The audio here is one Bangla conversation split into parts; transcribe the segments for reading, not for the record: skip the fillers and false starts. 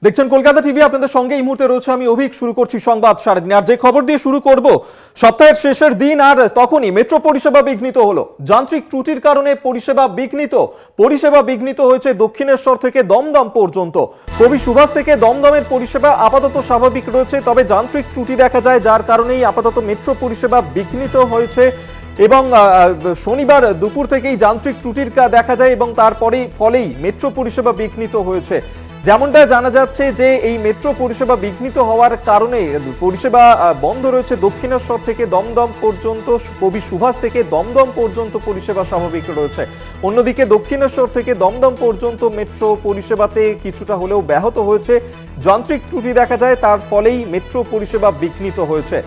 দেখছেন কলকাতা টিভি, আপনাদের সঙ্গে এই মুহূর্তে রয়েছে আমি অভিক। শুরু করছি সংবাদ সারাদিন। আর যে খবর দিয়ে শুরু করব, সপ্তাহের শেষের দিন আর তখনই মেট্রো পরিষেবা বিঘ্নিত হলো। যান্ত্রিক ত্রুটির কারণে পরিষেবা বিঘ্নিত হয়েছে দক্ষিণেশ্বর থেকে দমদম পর্যন্ত। কবি সুভাষ থেকে দমদমের পরিষেবা আপাতত স্বাভাবিক রয়েছে, তবে যান্ত্রিক ত্রুটি দেখা যায়, যার কারণেই আপাতত মেট্রো পরিষেবা বিঘ্নিত হয়েছে। এবং শনিবার দুপুর থেকেই যান্ত্রিক ত্রুটির দেখা যায় এবং ফলেই মেট্রো পরিষেবা বিঘ্নিত হয়েছে। যেমনটা জানা যাচ্ছে যে এই মেট্রো পরিষেবা বিঘ্নিত হওয়ার কারণে পরিষেবা বন্ধ রয়েছে দক্ষিণেশ্বর থেকে দমদম পর্যন্ত, কবি সুভাষ থেকে দমদম পর্যন্ত পরিষেবা স্বাভাবিক রয়েছে। অন্যদিকে দক্ষিণেশ্বর থেকে দমদম পর্যন্ত মেট্রো পরিষেবাতে কিছুটা হলেও ব্যাহত হয়েছে। যান্ত্রিক ত্রুটি দেখা যায়, তার ফলেই মেট্রো পরিষেবা বিঘ্নিত হয়েছে।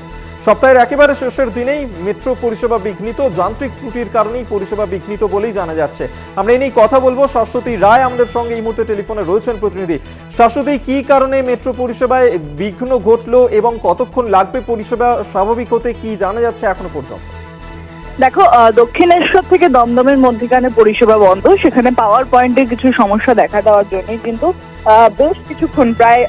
সপ্তাহের একেবারে শেষের দিনেই মেট্রো পরিষেবা বিঘ্নিত, যান্ত্রিক ত্রুটির কারণেই পরিষেবা বিঘ্নিত বলেই জানা যাচ্ছে। আমরা এই নিয়ে কথা বলবো। শাশ্বতী রায় আমাদের সঙ্গে এই মুহূর্তে টেলিফোনে রয়েছেন প্রতিনিধি। শাশ্বতী, কি কারণে মেট্রো পরিষেবায় বিঘ্ন ঘটলো এবং কতক্ষণ লাগবে পরিষেবা স্বাভাবিক হতে, কি জানা যাচ্ছে এখনো পর্যন্ত? দেখো, দক্ষিণেশ্বর থেকে দমদমের মধ্যখানে পরিষেবা বন্ধ। সেখানে পাওয়ার পয়েন্টের কিছু সমস্যা দেখা দেওয়ার জন্য কিন্তু বেশ কিছুক্ষণ, প্রায়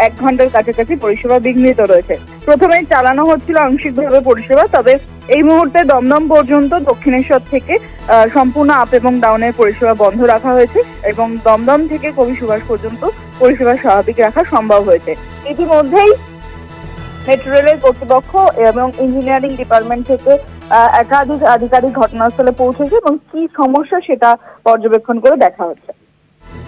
1 ঘন্টার কাছাকাছি পরিষেবা বিঘ্নিত রয়েছে। প্রথমেই চালানো হচ্ছিল আংশিকভাবে পরিষেবা, তবে এই মুহূর্তে দমদম পর্যন্ত দক্ষিণেশ্বর থেকে সম্পূর্ণ আপ এবং ডাউনের পরিষেবা বন্ধ রাখা হয়েছে এবং দমদম থেকে কবি সুভাষ পর্যন্ত পরিষেবা স্বাভাবিক রাখা সম্ভব হয়েছে। ইতিমধ্যেই মেট্রো রেলের কর্তৃপক্ষ এবং ইঞ্জিনিয়ারিং ডিপার্টমেন্ট থেকে একাধিক আধিকারিক ঘটনাস্থলে পৌঁছেছে এবং কি সমস্যা সেটা পর্যবেক্ষণ করে দেখা হচ্ছে।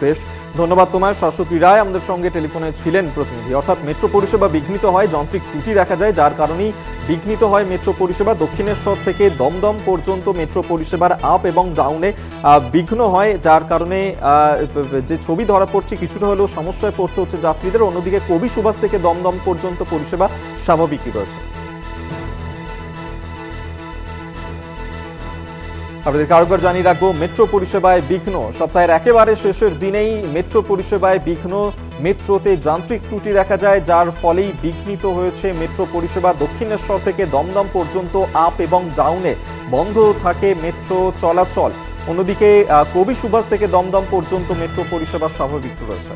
বেশ, ধন্যবাদ তোমায়। শাশ্বতী রায় আমাদের সঙ্গে টেলিফোনে ছিলেন প্রতিনিধি। অর্থাৎ মেট্রো পরিষেবা বিঘ্নিত হয়, যান্ত্রিক ত্রুটি দেখা যায়, যার কারণেই বিঘ্নিত হয় মেট্রো পরিষেবা। দক্ষিণেশ্বর থেকে দমদম পর্যন্ত মেট্রো পরিষেবার আপ এবং ডাউনে বিঘ্ন হয়, যার কারণে যে ছবি ধরা পড়ছে, কিছুটা হলেও সমস্যায় পড়তে হচ্ছে যাত্রীদের। অন্যদিকে কবি সুভাষ থেকে দমদম পর্যন্ত পরিষেবা স্বাভাবিকই রয়েছে। আপনাদেরকে আরেকবার জানিয়ে রাখবো, মেট্রো পরিষেবায় বিঘ্ন। সপ্তাহের একেবারে শেষের দিনেই মেট্রো পরিষেবায় বিঘ্ন। মেট্রোতে যান্ত্রিক ত্রুটি দেখা যায়, যার ফলেই বিঘ্নিত হয়েছে মেট্রো পরিষেবা। দক্ষিণেশ্বর থেকে দমদম পর্যন্ত আপ এবং ডাউনে বন্ধ থাকে মেট্রো চলাচল। অন্যদিকে কবি সুভাষ থেকে দমদম পর্যন্ত মেট্রো পরিষেবা স্বাভাবিক রয়েছে।